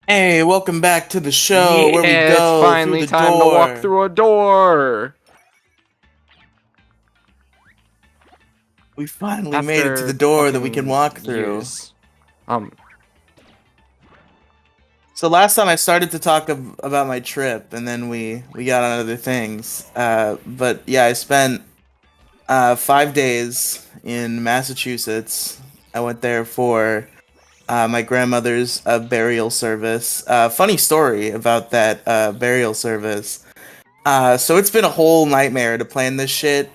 Hey, welcome back to the show where we Yeah, it's go through finally the time to walk door. through a door. We finally made it to the After door that we can fucking walk through. years. Um, So last time I started to talk about my trip, and then we got on other things. But yeah, I spent 5 days in Massachusetts. I went there for my grandmother's burial service. Funny story about that burial service. So it's been a whole nightmare to plan this shit,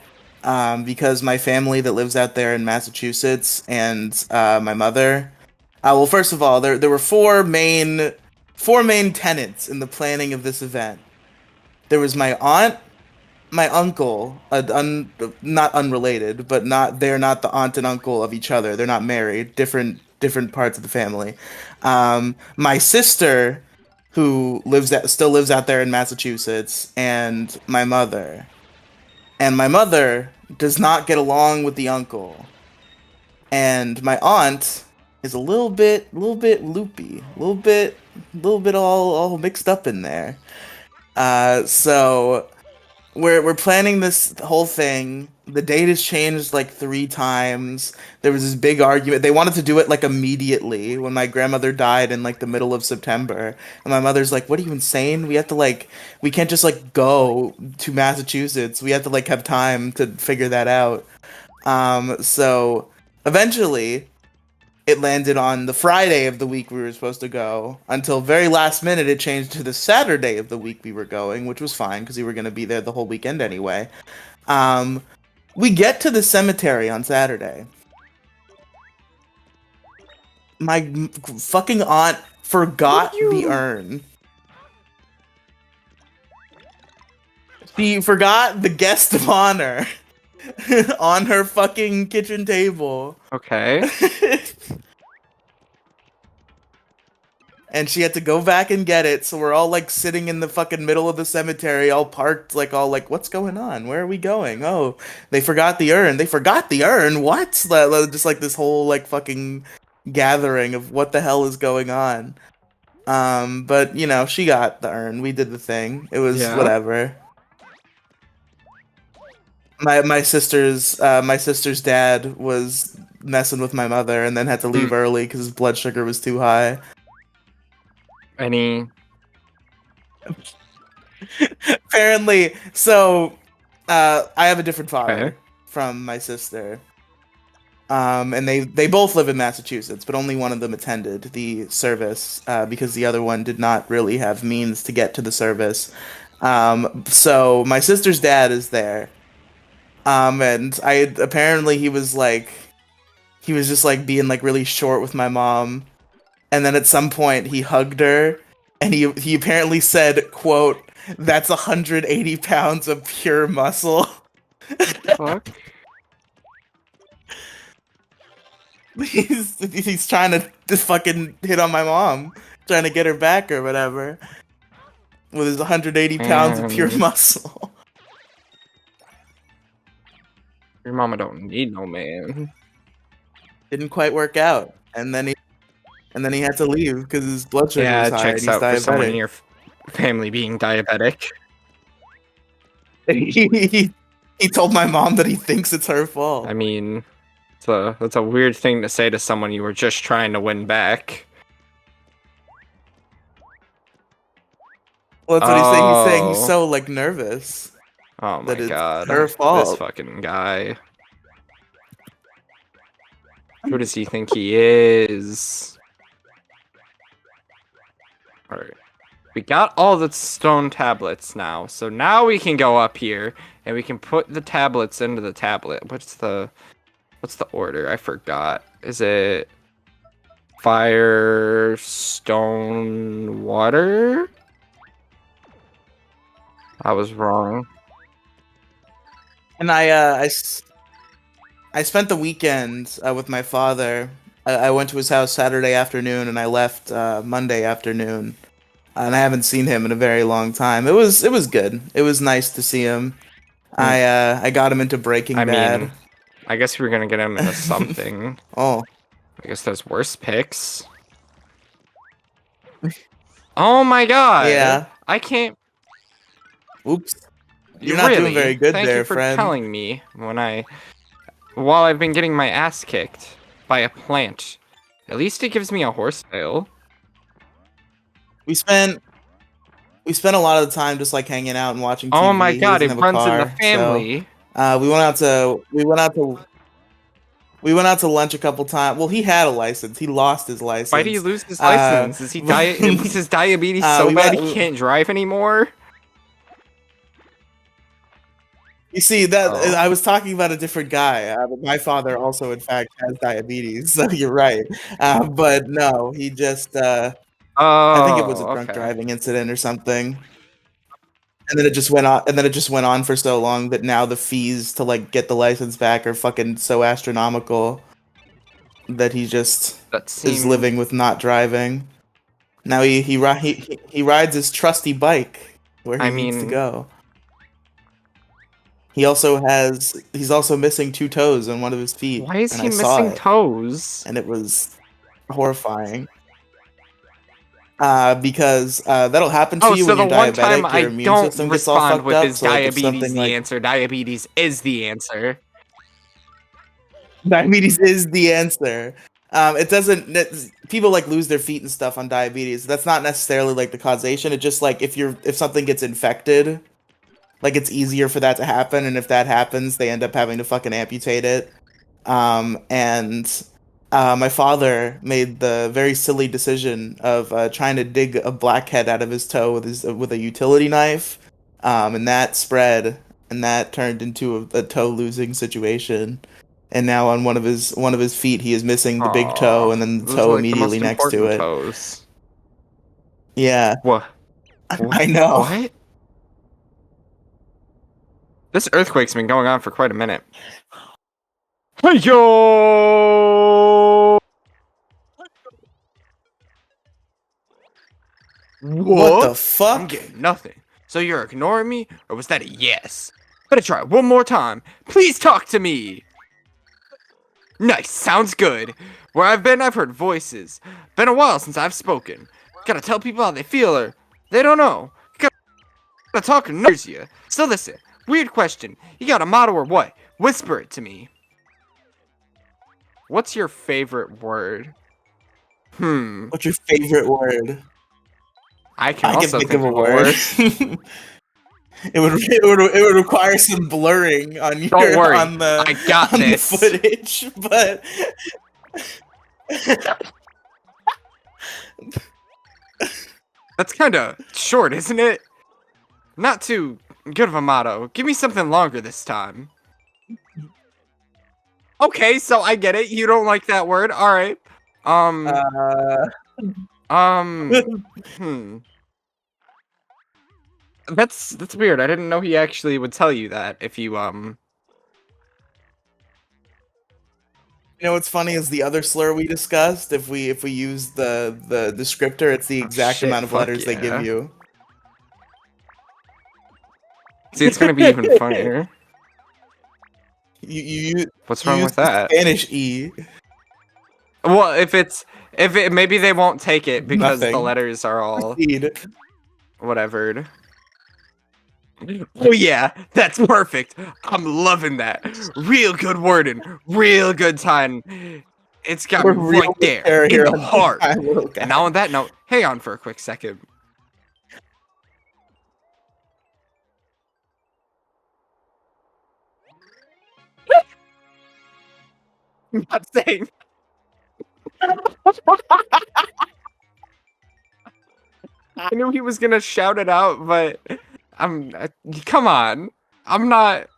because my family that lives out there in Massachusetts and my mother. Well, first of all, there were four main tenets in the planning of this event. There was my aunt, my uncle, not unrelated, but they're not the aunt and uncle of each other. They're not married. Different parts of the family. My sister, who still lives out there in Massachusetts, and my mother. And my mother does not get along with the uncle. And my aunt is a little bit loopy, a little bit all mixed up in there. So we're planning this whole thing. The date has changed like 3 times. There was this big argument. They wanted to do it like immediately when my grandmother died in like the middle of September. And my mother's like, "What are you insane? We can't just like go to Massachusetts. We have to like have time to figure that out." So eventually it landed on the Friday of the week we were supposed to go. Until very last minute, it changed to the Saturday of the week we were going, which was fine because we were going to be there the whole weekend anyway. Um, we get to the cemetery on Saturday. My fucking aunt would forgot the you? urn. She forgot the guest of honor on her fucking kitchen table. Okay. And she had to go back and get it. So we're all like sitting in the fucking middle of the cemetery, all parked, like all like, what's going on? Where are we going? Oh, they forgot the urn. They forgot the urn. What? Just like this whole like fucking gathering of what the hell is going on. But you know, she got the urn. We did the thing. It was Yeah. whatever. My sister's dad was messing with my mother and then had to Hmm. leave early because his blood sugar was too high. Any? Apparently, so I have a different Okay. father from my sister. And they both live in Massachusetts, but only one of them attended the service because the other one did not really have means to get to the service. So my sister's dad is there. And I apparently he was just like being like really short with my mom, and then at some point he hugged her, and he apparently said, "quote That's 180 pounds of pure muscle." Fuck. He's trying to just fucking hit on my mom, trying to get her back or whatever, with his 180 pounds of pure And muscle. your mama don't need no man. Didn't quite work out, and then he had to leave because his blood sugar Yeah, was it high and checks he's out for someone in diabetic. your family being diabetic. He told my mom that he thinks it's her fault. I mean, that's a weird thing to say to someone you were just trying to win back. Well, that's what he's saying. He's saying he's Oh. so like nervous Oh that my it's god. her This fault. fucking guy. Who does he think he is? Alright. We got all the stone tablets now, so now we can go up here and we can put the tablets into the tablet. What's the order? I forgot. Is it fire, stone, water? I was wrong. And I spent the weekend with my father. I went to his house Saturday afternoon and I left Monday afternoon. And I haven't seen him in a very long time. It was good. It was nice to see him. Hmm. I got him into I Breaking Bad. mean, I guess we're gonna get him into something. Oh, I guess there's worse picks. Oh my god! Yeah. I can't. Oops. You're not doing Really? very good Thank you there, for friend. telling me while I've been getting my ass kicked by a plant. At least it gives me a horse tail. We spent we spent a lot of the time just like hanging out and watching Oh my TV. He god, doesn't it have a runs in the car, so family. we went out to lunch a couple times. Well, he had a license. He lost his Why do you license. lose his Uh, license? Is he was his diabetes so we bad he went. can't drive anymore? You see that Oh. I was talking about a different guy. My father also, in fact, has diabetes. So you're right. But no, he just. I think it was a Oh, drunk okay. driving incident or something. And then it just went on. And then it just went on for so long that now the fees to like get the license back are fucking so astronomical that he just That is seems. living with not driving. Now he rides his trusty bike where I he needs to mean, go. He's also missing two toes on one of his feet, why is and he I saw missing it, toes? and it was horrifying. Because that'll happen to Oh, you so when the you're one time diabetic. Your I immune don't system gets all respond fucked with up. is So like if diabetes something the like answer, diabetes is the answer. diabetes is the answer. It doesn't. People like lose their feet and stuff on diabetes. That's not necessarily like the causation. It just like if something gets infected, like it's easier for that to happen, and if that happens, they end up having to fucking amputate it. And my father made the very silly decision of trying to dig a blackhead out of his toe with a utility knife, and that spread, and that turned into a toe losing situation. And now on one of his feet, he is missing the big toe, Aw, and then the those are toe like the immediately most next to important it. toes. Yeah, What? I know. What? This earthquake's been going on for quite a minute. Hey yo! What the What? I'm fuck? getting nothing. So you're ignoring me, or was that a yes? Better try one more time. Please talk to me. Nice, sounds good. Where I've been, I've heard voices. Been a while since I've spoken. Gotta tell people how they feel, or they don't know. Gotta talk and nerves you. So listen, weird question. You got a motto or what? Whisper it to me. What's your favorite word? What's your favorite word? I can I can also think of think a of a word. word. It would require some blurring on Don't your worry, I got on the this. footage, but That's kinda short, isn't it? Not too good of a motto. Give me something longer this time. Okay, so I get it. You don't like that word. All right. Um. uh, Um. Hmm. That's weird. I didn't know he actually would tell you that if you you know what's funny is the other slur we discussed. If we use the descriptor, it's the Oh exact shit. amount of Fuck letters they give yeah. you. See, it's gonna be even funnier. You What's wrong use with the that? Spanish E. Well, if it maybe they won't take it because the Nothing. letters are all Proceed. whatever. Oh yeah, that's perfect. I'm loving that. Real good wording, real good time. It's got We're me real right with there terror in here the on Big heart. Time Little And Guy. now on that note, hang on for a quick second. I'm not saying. I knew he was gonna shout it out, but come on. I'm not.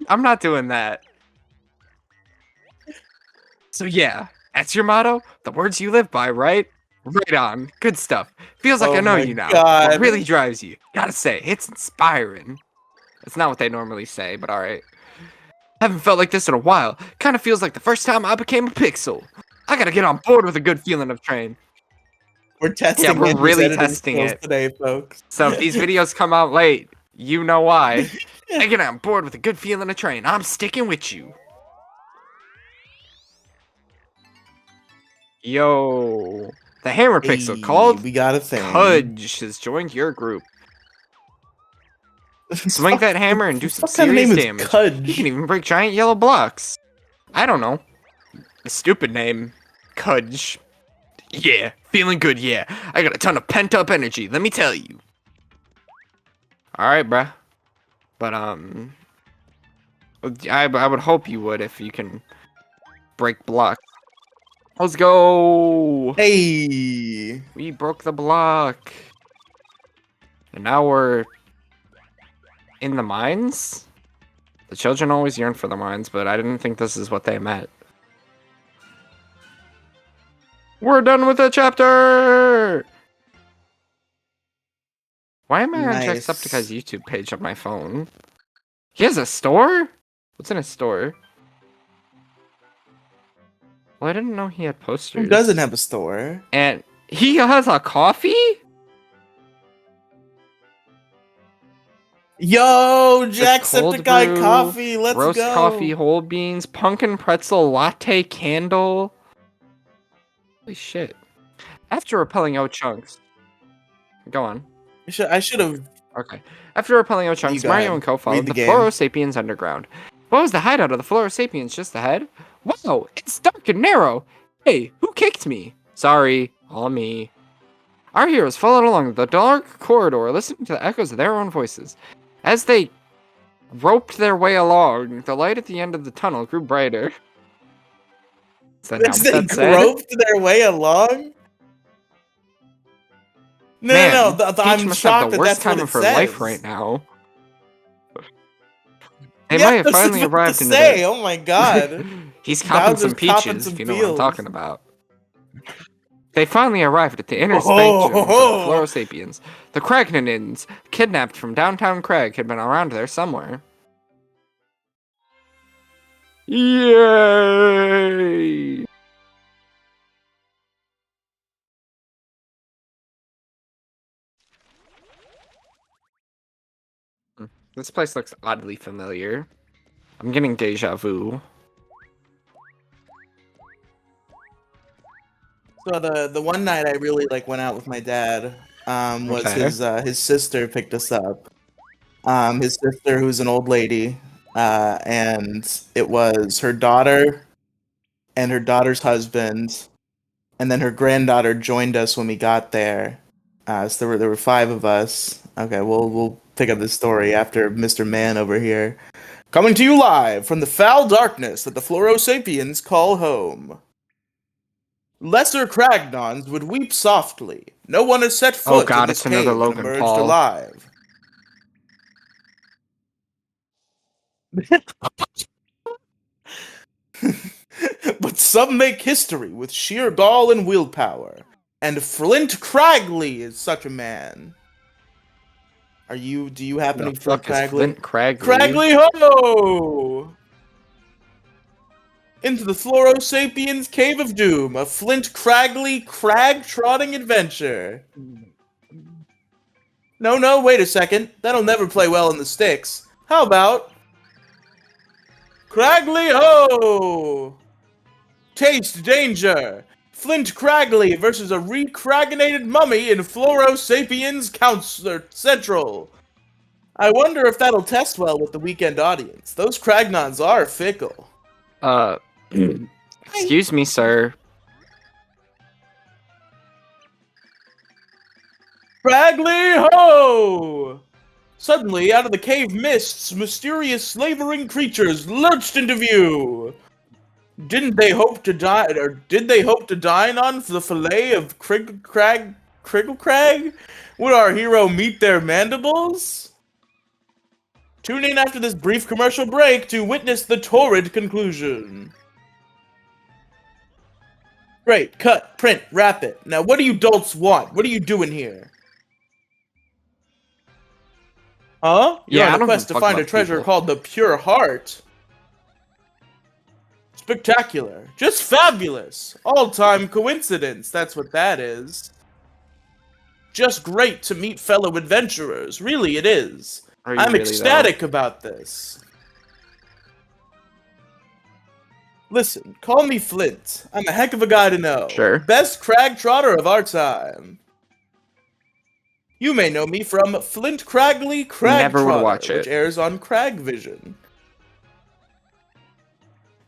I'm not doing that. So yeah, that's your motto. The words you live by, right? Right on. Good stuff. Feels like I Oh know my you now. What god. really drives you? Gotta say, it's inspiring. That's not what they normally say, but alright. Haven't felt like this in a while. Kinda feels like the first time I became a pixel. I gotta get on board with a good feeling of train. We're Yeah, testing we're Andrew's really editing testing skills it. today, folks. So if these videos come out late, you know why. I get on board with a good feeling of train. I'm sticking with you. Yo. The hammer Hey, pixel called we got a thing. Kudge has joined your group. Swing that hammer and do some what kind of serious name is damage. Kudge? You can even break giant yellow blocks. I don't know. A stupid name. Kudge. Yeah, feeling good, yeah. I got a ton of pent-up energy, let me tell you. Alright, bruh. But, I would hope you would if you can break blocks. Let's go! Hey! We broke the block. And now we're in the mines? The children always yearn for the mines, but I didn't think this is what they meant. We're done with the chapter! Why am I on Nice. Jacksepticeye's YouTube page on my phone? He has a store? What's in his store? Well, I didn't know he had posters. Who doesn't have a store? And he has a coffee? Yo, Just cold Jacksepticeye brew, coffee, let's roast go! coffee, whole beans, pumpkin pretzel, latte candle. Holy shit. After repelling out chunks. Go on. I should have. Okay. After repelling out You chunks, go Mario ahead. and Co. Read followed the the game. Florosapiens underground. What was the hideout of the Florosapiens just ahead? Whoa, it's dark and narrow. Hey, who kicked me? Sorry, all me. Our heroes followed along the dark corridor, listening to the echoes of their own voices. As they roped their way along, the light at the end of the tunnel grew brighter. Is that not As what they that said? groped their way along? No, Man, no, Peach I'm must shocked have the that worst that's time what it of her says. life right now. They Yeah, might have I was finally about arrived to into say, their... oh my god. He's copping Bowser's some copping peaches, some if you know what I'm feels. talking about. They finally arrived at the inner Oh, sanctum of the oh. Florosapiens. The Kragnanins, kidnapped from downtown Crag, had been around there somewhere. Yay! This place looks oddly familiar. I'm getting deja vu. So the one night I really went out with my dad was Okay. his sister picked us up. His sister, who's an old lady, and it was her daughter and her daughter's husband, and then her granddaughter joined us when we got there. So there were 5 of us. Okay, we'll pick up this story after Mr. Man over here. Coming to you live from the foul darkness that the Florosapiens call home. Lesser Cragnons would weep softly. No one has set Oh foot in god, this it's another cave and Logan emerged Paul. alive. But some make history with sheer gall and willpower. And Flint Cragley is such a man. Do you happen to The be Flint fuck is Cragley? Flint Cragley? Cragley ho! Into the Florosapiens Cave of Doom, a Flint Cragley crag-trotting adventure. No, wait a second. That'll never play well in the sticks. How about... Cragley ho! Taste danger! Flint Cragley versus a recraginated mummy in Florosapiens Counselor Central. I wonder if that'll test well with the weekend audience. Those Cragnons are fickle. Excuse me, sir. Cragley ho! Suddenly, out of the cave mists, mysterious slavering creatures lurched into view. Did they hope to dine on the fillet of Crigglecrag? Would our hero meet their mandibles? Tune in after this brief commercial break to witness the torrid conclusion. Great, cut, print, wrap it. Now what do you dolts want? What are you doing here? Huh? You're Yeah, I on a don't quest give to a fuck find a about treasure people. called the Pure Heart. Spectacular. Just fabulous. All-time coincidence, that's what that is. Just great to meet fellow adventurers, really it is. Are you I'm really, ecstatic about this. Listen, call me Flint. I'm a heck of a guy to know. Sure. Best crag trotter of our time. You may know me from Flint Cragley Crag Never would Trotter, watch which it. airs on Cragvision.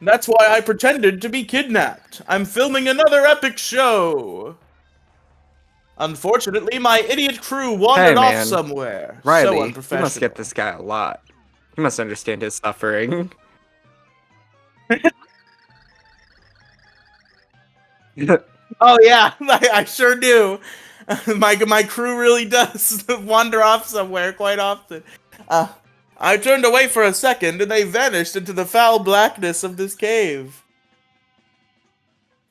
That's why I pretended to be kidnapped. I'm filming another epic show. Unfortunately, my idiot crew wandered off man. somewhere. So Riley, you unprofessional. must get this guy a lot. You must understand his suffering. Oh yeah, I sure do. My crew really does wander off somewhere quite often. I turned away for a second, and they vanished into the foul blackness of this cave.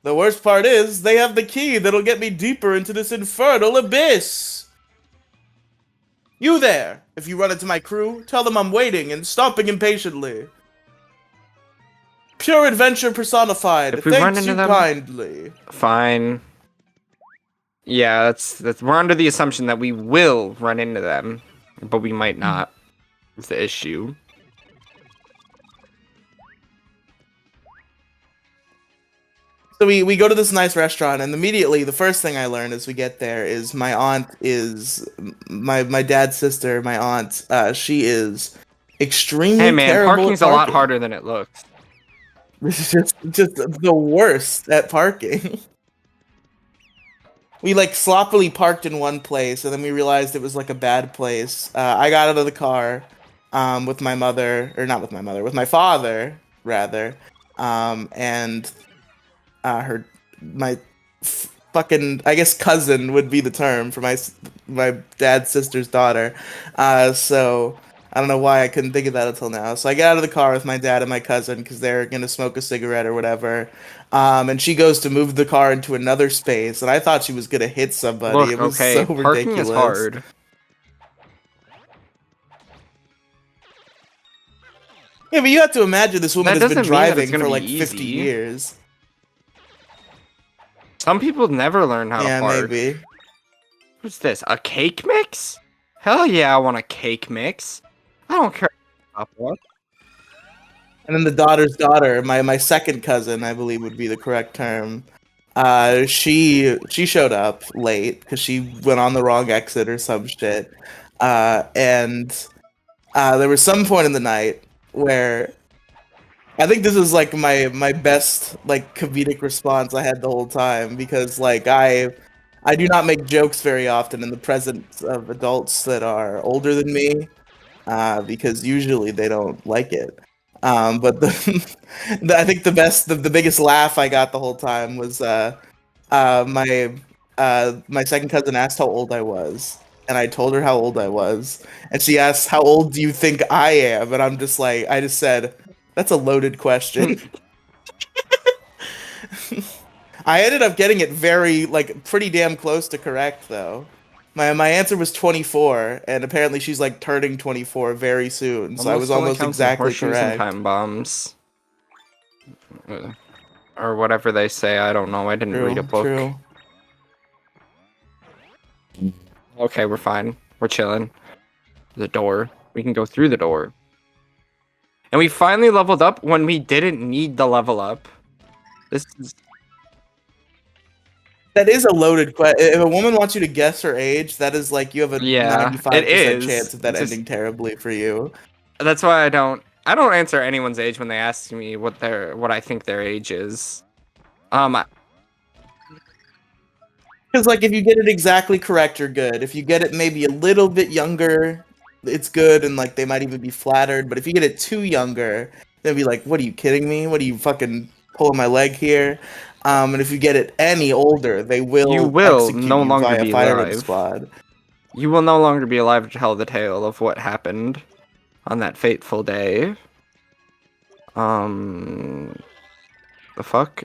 The worst part is, they have the key that'll get me deeper into this infernal abyss. You there! If you run into my crew, tell them I'm waiting and stomping impatiently. Pure adventure personified. If we run Thanks into you them- kindly. Fine. Yeah, that's we're under the assumption that we will run into them, but we might not. Is the issue. So we go to this nice restaurant, and immediately the first thing I learn as we get there is my aunt is my dad's sister. My aunt, she is extremely Hey man, terrible parking's at a lot parking. harder than it looks. just the worst at parking. We like sloppily parked in one place, and then we realized it was like a bad place. I got out of the car with my mother, or not with my mother, with my father rather, and my fucking, I guess, cousin would be the term for my dad's sister's daughter. So I don't know why I couldn't think of that until now. So I get out of the car with my dad and my cousin because they're gonna smoke a cigarette or whatever. And she goes to move the car into another space, and I thought she was gonna hit somebody. Look, It was okay, so parking ridiculous. is hard. Yeah, but you have to imagine this woman That has been doesn't mean that it's driving gonna for be like 50 easy. years. Some people never learn how Yeah, to park. maybe. What's this? A cake mix? Hell yeah, I want a cake mix. I don't care. What? And then the daughter's daughter, my second cousin, I believe would be the correct term. She showed up late because she went on the wrong exit or some shit. And there was some point in the night where I think this is like my best like comedic response I had the whole time, because like I do not make jokes very often in the presence of adults that are older than me, because usually they don't like it. But I think the biggest laugh I got the whole time was my second cousin asked how old I was, and I told her how old I was, and she asked, "How old do you think I am?" And I'm just like, I just said, "That's a loaded question." I ended up getting it very, like, pretty damn close to correct, though. My answer was 24, and apparently she's, like, turning 24 very soon, so I was almost exactly horseshoes and correct. time bombs. Or whatever they say, I don't know, I didn't read a book. True. Okay, we're fine. We're chilling. The door. We can go through the door. And we finally leveled up when we didn't need the level up. This is... That is a loaded question. If a woman wants you to guess her age, that is like you have a Yeah, 95% it is. chance of that It's just- ending terribly for you. That's why I don't answer anyone's age when they ask me what I think their age is. Because like if you get it exactly correct, you're good. If you get it maybe a little bit younger, it's good, and like they might even be flattered. But if you get it too younger, they'll be like, "What are you kidding me? What are you fucking pulling my leg here?" And if you get it any older, they will You will execute no you longer via be firing alive. squad. You will no longer be alive to tell the tale of what happened on that fateful day. The fuck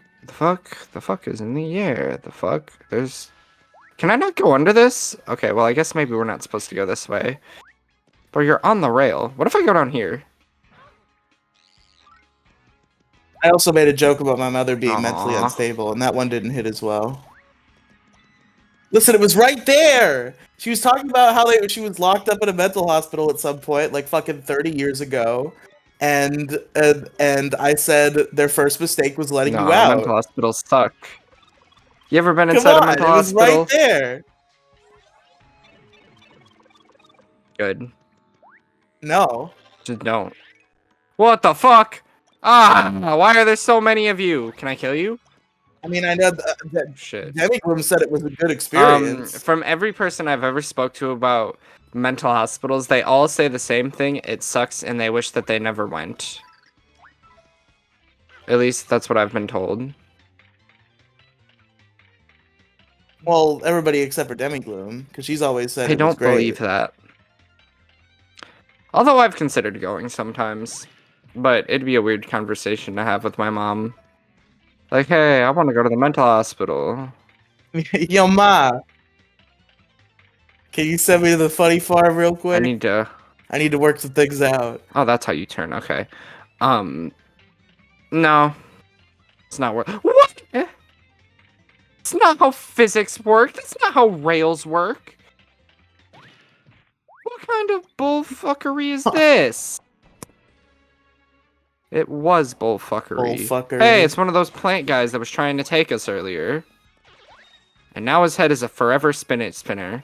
is in the air. The fuck? Can I not go under this? Okay, well I guess maybe we're not supposed to go this way. But you're on the rail. What if I go down here? I also made a joke about my mother being Aw. mentally unstable, and that one didn't hit as well. Listen, it was right there! She was talking about how she was locked up in a mental hospital at some point, like fucking 30 years ago. and I said their first mistake was letting you No, mental out. hospitals suck. You ever been Come inside a on, mental it was right hospital? there. Good. No. Just don't. What the fuck? Ah, why are there so many of you? Can I kill you? I mean, I know that Shit. Demigloom said it was a good experience. From every person I've ever spoke to about mental hospitals, they all say the same thing. It sucks, and they wish that they never went. At least that's what I've been told. Well, everybody except for Demigloom, because she's always said I it was don't believe great. that. Although I've considered going sometimes. But it'd be a weird conversation to have with my mom. Like, hey, I want to go to the mental hospital. Yo, Ma, can you send me to the funny farm real I quick? need to... I need to work some things out. Oh, that's how you turn. Okay. No. It's not work. What? It's not how physics work. That's not how rails work. What kind of bullfuckery is this? It was bullfuckery. Bullfuckery. Hey, it's one of those plant guys that was trying to take us earlier. And now his head is a forever spinach spinner.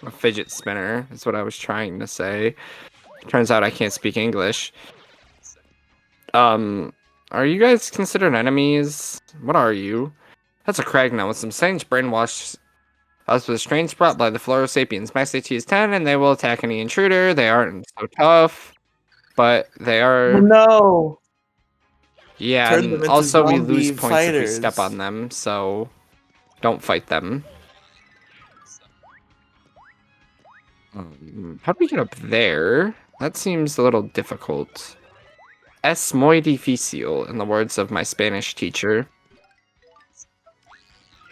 A fidget spinner is what I was trying to say. Turns out I can't speak English. Are you guys considered enemies? What are you? That's a Kragna with some strange brainwash us with a strange brought by the Florosapiens. Max AT is 10 and they will attack any intruder. They aren't so tough, but they are... Oh, no. Yeah, Turn them and into also we zombie lose points if we fighters. step on them, so don't fight them. How do we get up there? That seems a little difficult. Es muy difícil, in the words of my Spanish teacher.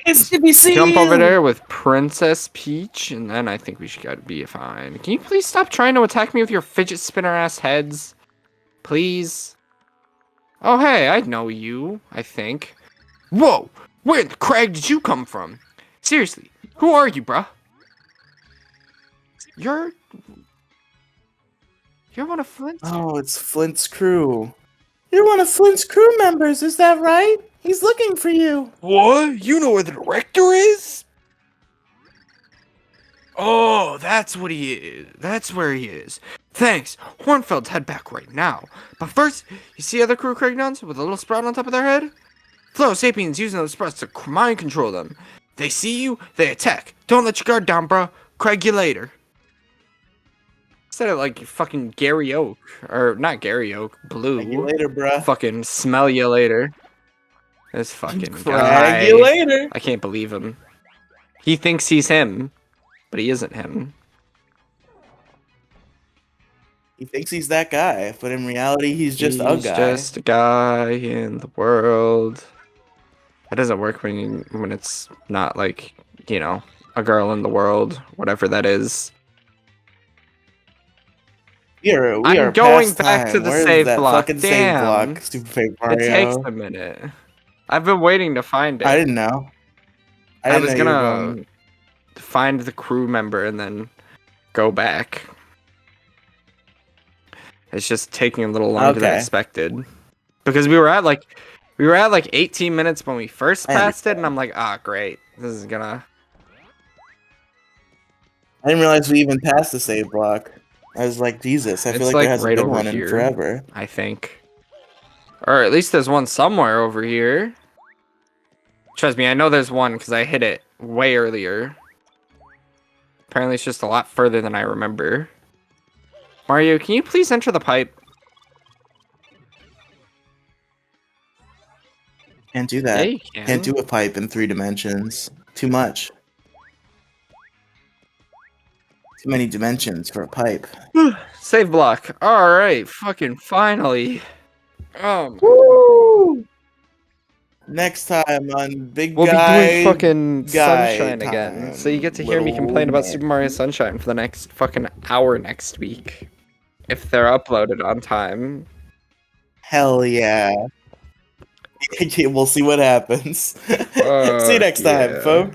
It's GBC. Jump over there with Princess Peach, and then I think we should be fine. Can you please stop trying to attack me with your fidget spinner ass heads? Please? Oh, hey, I know you, I think. Whoa! Where the crag did you come from? Seriously, who are you, bruh? You're one of Flint's... Oh, it's Flint's crew. You're one of Flint's crew members, is that right? He's looking for you. What? You know where the director is? Oh, that's what he is. That's where he is. Thanks. Hornfeld's head back right now. But first, you see other crew Kragnons with a little sprout on top of their head? Flow Sapiens using those sprouts to mind control them. They see you, they attack. Don't let your guard down, bro. Craig you later. Said it like fucking Gary Oak. Or not Gary Oak, Blue. Crag you later, bruh. Fucking smell you later. This fucking Crag guy. you later. I can't believe him. He thinks he's him, but he isn't him. He thinks he's that guy, but in reality, he's just a guy. He's just a guy in the world. That doesn't work when it's not like, you know, a girl in the world, whatever that is. I'm going back to the save block. Fucking Damn. save block, stupid fake Mario. It takes a minute. I've been waiting to find it. I didn't know. I was know you were gonna going- find the crew member and then go back. It's just taking a little longer than Okay. expected. Because we were at like 18 minutes when we first passed it, and I'm like, ah, great. This is gonna... I didn't realize we even passed the save block. I was like, Jesus, I feel It's like there like hasn't right been over one here. in forever. I think. Or at least there's one somewhere over here. Trust me, I know there's one because I hit it way earlier. Apparently it's just a lot further than I remember. Mario, can you please enter the pipe? Can't do that. Yeah, you can. Can't do a pipe in 3 dimensions. Too much. Too many dimensions for a pipe. Save block. Alright, fucking finally. Woo! Next time on Big We'll Guy be doing fucking Guy Sunshine again. time, So you get to hear me little complain about man. Super Mario Sunshine for the next fucking hour next week. If they're uploaded on time. Hell yeah. We'll see what happens. See you next time, yeah. folks.